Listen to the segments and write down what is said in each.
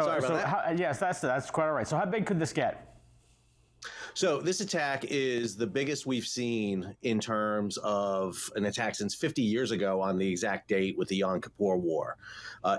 Sorry about that. Yes, that's quite all right. So how big could this get? So this attack is the biggest we've seen in terms of an attack since 50 years ago on the exact date with the Yom Kippur War.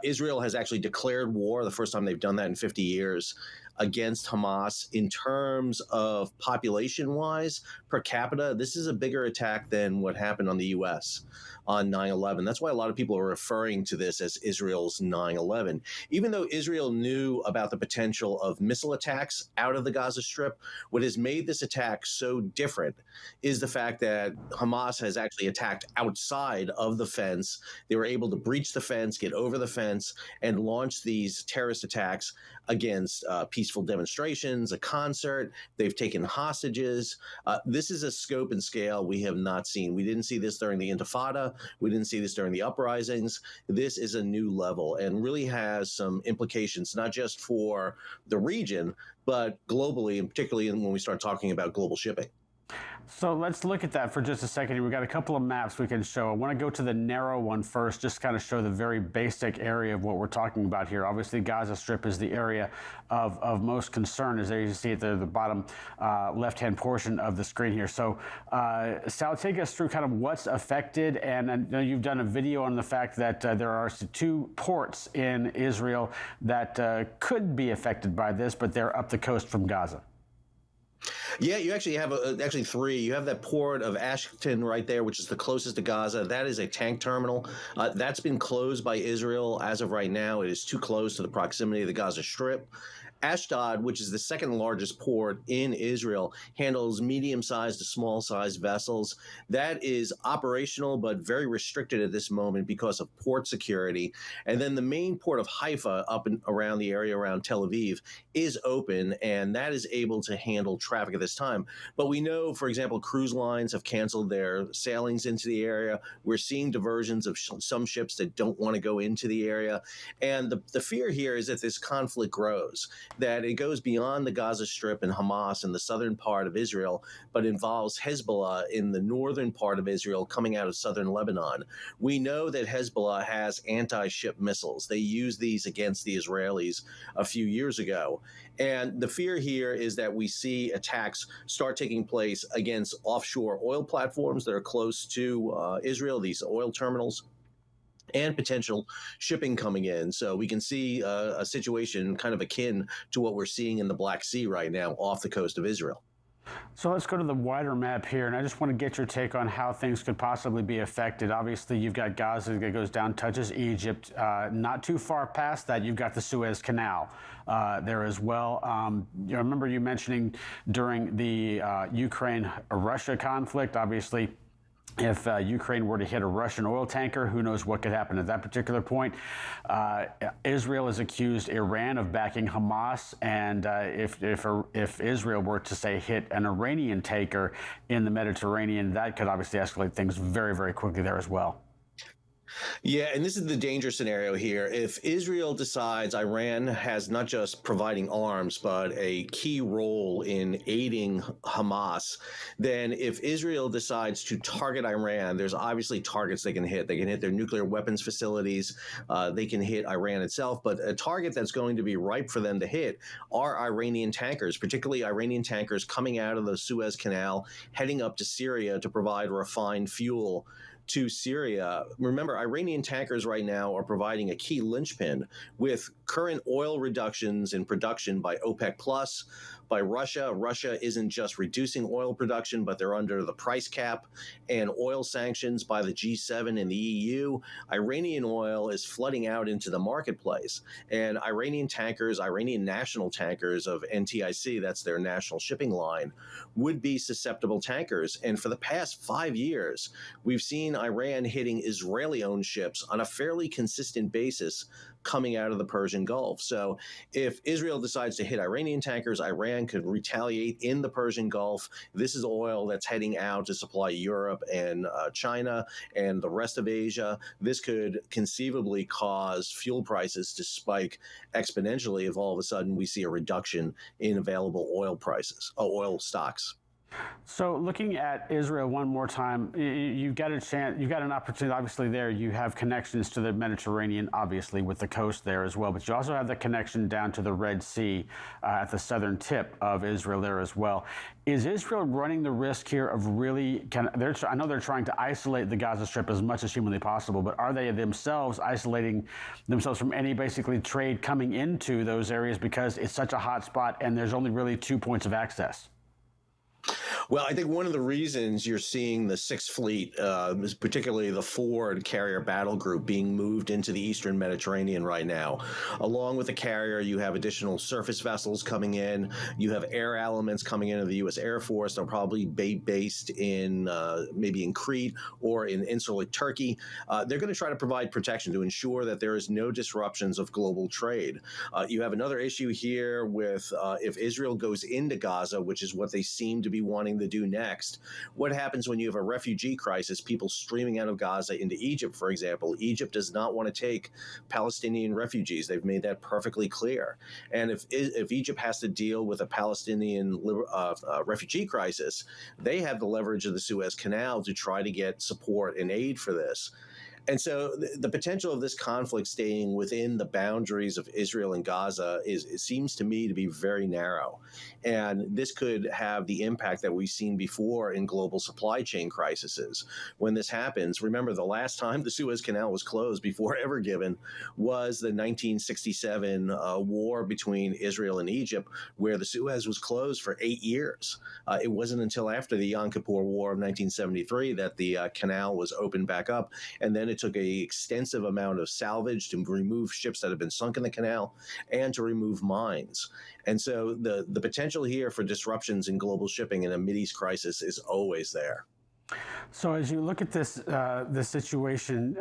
Israel has actually declared war, the first time they've done that in 50 years, against Hamas. In terms of population-wise, per capita, this is a bigger attack than what happened on the U.S. on 9/11. That's why a lot of people are referring to this as Israel's 9/11. Even though Israel knew about the potential of missile attacks out of the Gaza Strip, what has made this attack so different is the fact that Hamas has actually attacked outside of the fence. They were able to breach the fence, get over the fence, and launch these terrorist attacks against peaceful demonstrations, a concert. They've taken hostages. This is a scope and scale we have not seen. We didn't see this during the Intifada. We didn't see this during the uprisings. This is a new level and really has some implications, not just for the region, but globally, and particularly when we start talking about global shipping. So let's look at that for just a second here. We've got a couple of maps we can show. I want to go to the narrow one first, just kind of show the very basic area of what we're talking about here. Obviously, Gaza Strip is the area of most concern, as there you see at the bottom left-hand portion of the screen here. So, Sal, take us through kind of what's affected. And I know you've done a video on the fact that there are 2 ports in Israel that could be affected by this, but they're up the coast from Gaza. Yeah, you actually have actually 3. You have that port of Ashkelon right there, which is the closest to Gaza. That is a tank terminal. That's been closed by Israel as of right now. It is too close to the proximity of the Gaza Strip. Ashdod, which is the second largest port in Israel, handles medium-sized to small-sized vessels. That is operational, but very restricted at this moment because of port security. And then the main port of Haifa, up and around the area around Tel Aviv, is open, and that is able to handle traffic at this time. But we know, for example, cruise lines have canceled their sailings into the area. We're seeing diversions of some ships that don't want to go into the area. And the fear here is that this conflict grows, that it goes beyond the Gaza Strip and Hamas in the southern part of Israel, but involves Hezbollah in the northern part of Israel coming out of southern Lebanon. We know that Hezbollah has anti-ship missiles. They used these against the Israelis a few years ago. And the fear here is that we see attacks start taking place against offshore oil platforms that are close to Israel, these oil terminals, and potential shipping coming in. So we can see a situation kind of akin to what we're seeing in the Black Sea right now off the coast of Israel. So let's go to the wider map here, and I just want to get your take on how things could possibly be affected. Obviously, you've got Gaza that goes down, touches Egypt. Not too far past that, you've got the Suez Canal there as well. I remember you mentioning during the Ukraine-Russia conflict, obviously, if Ukraine were to hit a Russian oil tanker, who knows what could happen at that particular point. Israel has accused Iran of backing Hamas, and if Israel were to, say, hit an Iranian tanker in the Mediterranean, that could obviously escalate things very, very quickly there as well. Yeah, and this is the danger scenario here. If Israel decides Iran has not just providing arms, but a key role in aiding Hamas, then if Israel decides to target Iran, there's obviously targets they can hit. They can hit their nuclear weapons facilities. They can hit Iran itself. But a target that's going to be ripe for them to hit are Iranian tankers, particularly Iranian tankers coming out of the Suez Canal, heading up to Syria to provide refined fuel to Syria. Remember, Iranian tankers right now are providing a key linchpin with current oil reductions in production by OPEC Plus, by Russia. Russia isn't just reducing oil production, but they're under the price cap and oil sanctions by the G7 and the EU. Iranian oil is flooding out into the marketplace, and Iranian tankers, Iranian national tankers of NTIC, that's their national shipping line, would be susceptible tankers. And for the past 5 years, we've seen Iran hitting Israeli-owned ships on a fairly consistent basis coming out of the Persian Gulf. So if Israel decides to hit Iranian tankers, Iran could retaliate in the Persian Gulf. This is oil that's heading out to supply Europe and China and the rest of Asia. This could conceivably cause fuel prices to spike exponentially if all of a sudden we see a reduction in available oil prices, oil stocks. So, looking at Israel one more time, you've got a chance, you've got an opportunity. Obviously, there you have connections to the Mediterranean, obviously with the coast there as well. But you also have the connection down to the Red Sea at the southern tip of Israel there as well. Is Israel running the risk here of really I know they're trying to isolate the Gaza Strip as much as humanly possible, but are they themselves isolating themselves from any basically trade coming into those areas because it's such a hot spot and there's only really 2 points of access? Well, I think one of the reasons you're seeing the Sixth Fleet, is particularly the Ford carrier battle group, being moved into the Eastern Mediterranean right now. Along with the carrier, you have additional surface vessels coming in. You have air elements coming into the U.S. Air Force. They'll probably be based in maybe in Crete or in insular Turkey. They're going to try to provide protection to ensure that there is no disruptions of global trade. You have another issue here with if Israel goes into Gaza, which is what they seem to be wanting to do next. What happens when you have a refugee crisis, people streaming out of Gaza into Egypt, for example? Egypt does not want to take Palestinian refugees. They've made that perfectly clear. And if Egypt has to deal with a Palestinian refugee crisis, they have the leverage of the Suez Canal to try to get support and aid for this. And so the potential of this conflict staying within the boundaries of Israel and Gaza it seems to me to be very narrow. And this could have the impact that we've seen before in global supply chain crises. When this happens, remember the last time the Suez Canal was closed before ever given was the 1967 war between Israel and Egypt, where the Suez was closed for 8 years. It wasn't until after the Yom Kippur War of 1973 that the canal was opened back up. And then it took a extensive amount of salvage to remove ships that had been sunk in the canal and to remove mines. And so the potential here for disruptions in global shipping in a Mideast crisis is always there. So as you look at this situation,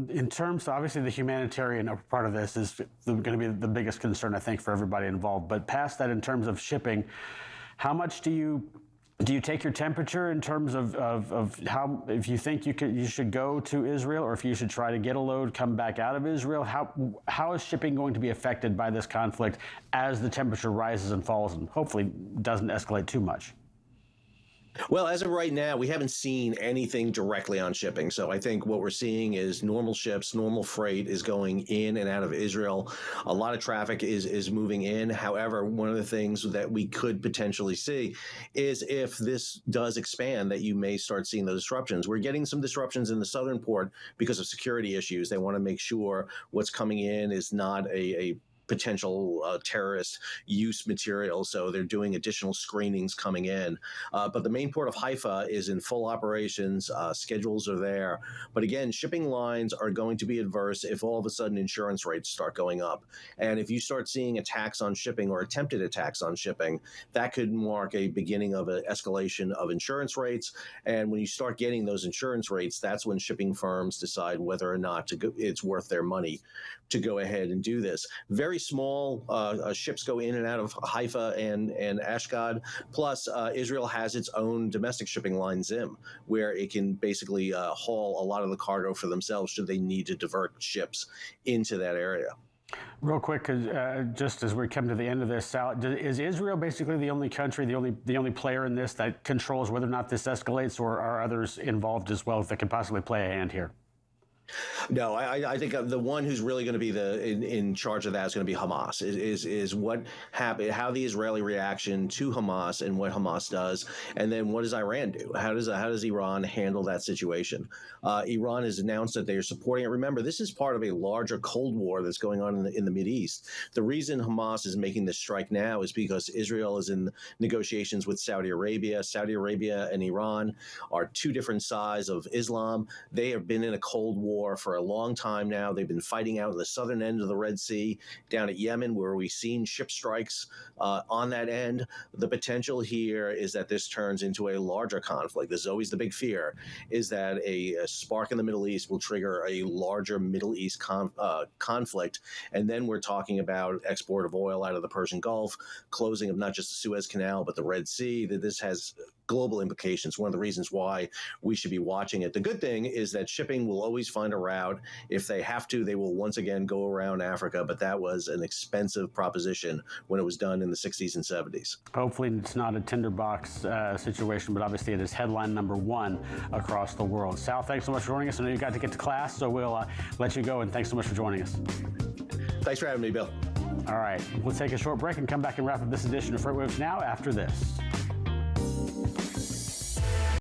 in terms, obviously the humanitarian part of this is going to be the biggest concern, I think, for everybody involved. But past that, in terms of shipping, how much do you take your temperature in terms of how, if you think you should go to Israel, or if you should try to get a load, come back out of Israel? How is shipping going to be affected by this conflict as the temperature rises and falls and hopefully doesn't escalate too much? Well, as of right now, we haven't seen anything directly on shipping. So I think what we're seeing is normal ships, normal freight is going in and out of Israel. A lot of traffic is moving in. However, one of the things that we could potentially see is if this does expand, that you may start seeing those disruptions. We're getting some disruptions in the southern port because of security issues. They want to make sure what's coming in is not a potential terrorist use material. So they're doing additional screenings coming in. But the main port of Haifa is in full operations. Schedules are there. But again, shipping lines are going to be adverse if all of a sudden insurance rates start going up. And if you start seeing attacks on shipping or attempted attacks on shipping, that could mark a beginning of an escalation of insurance rates. And when you start getting those insurance rates, that's when shipping firms decide whether or not it's worth their money to go ahead and do this. Very small ships go in and out of Haifa and Ashdod. Plus, Israel has its own domestic shipping line, Zim, where it can basically haul a lot of the cargo for themselves should they need to divert ships into that area. Real quick, just as we come to the end of this, Sal, is Israel basically the only country, the only player in this that controls whether or not this escalates, or are others involved as well that could possibly play a hand here? No, I think the one who's really going to be in charge of that is going to be Hamas. Is what happened, how the Israeli reaction to Hamas and what Hamas does, and then what does Iran do? How does Iran handle that situation? Iran has announced that they are supporting it. Remember, this is part of a larger Cold War that's going on in the Mideast. The reason Hamas is making this strike now is because Israel is in negotiations with Saudi Arabia. Saudi Arabia and Iran are two different sides of Islam. They have been in a Cold War for a long time now. They've been fighting out in the southern end of the Red Sea, down at Yemen, where we've seen ship strikes on that end. The potential here is that this turns into a larger conflict. This is always the big fear, is that a spark in the Middle East will trigger a larger Middle East conflict. And then we're talking about export of oil out of the Persian Gulf, closing of not just the Suez Canal, but the Red Sea. That this has global implications. One of the reasons why we should be watching it. The good thing is that shipping will always find a route. If they have to, they will once again go around Africa, but that was an expensive proposition when it was done in the 60s and 70s. Hopefully it's not a tinderbox situation, but obviously it is headline number one across the world. Sal, thanks so much for joining us. I know you got to get to class, so we'll let you go, and thanks so much for joining us. Thanks for having me, Bill. All right, we'll take a short break and come back and wrap up this edition of FreightWaves Now after this.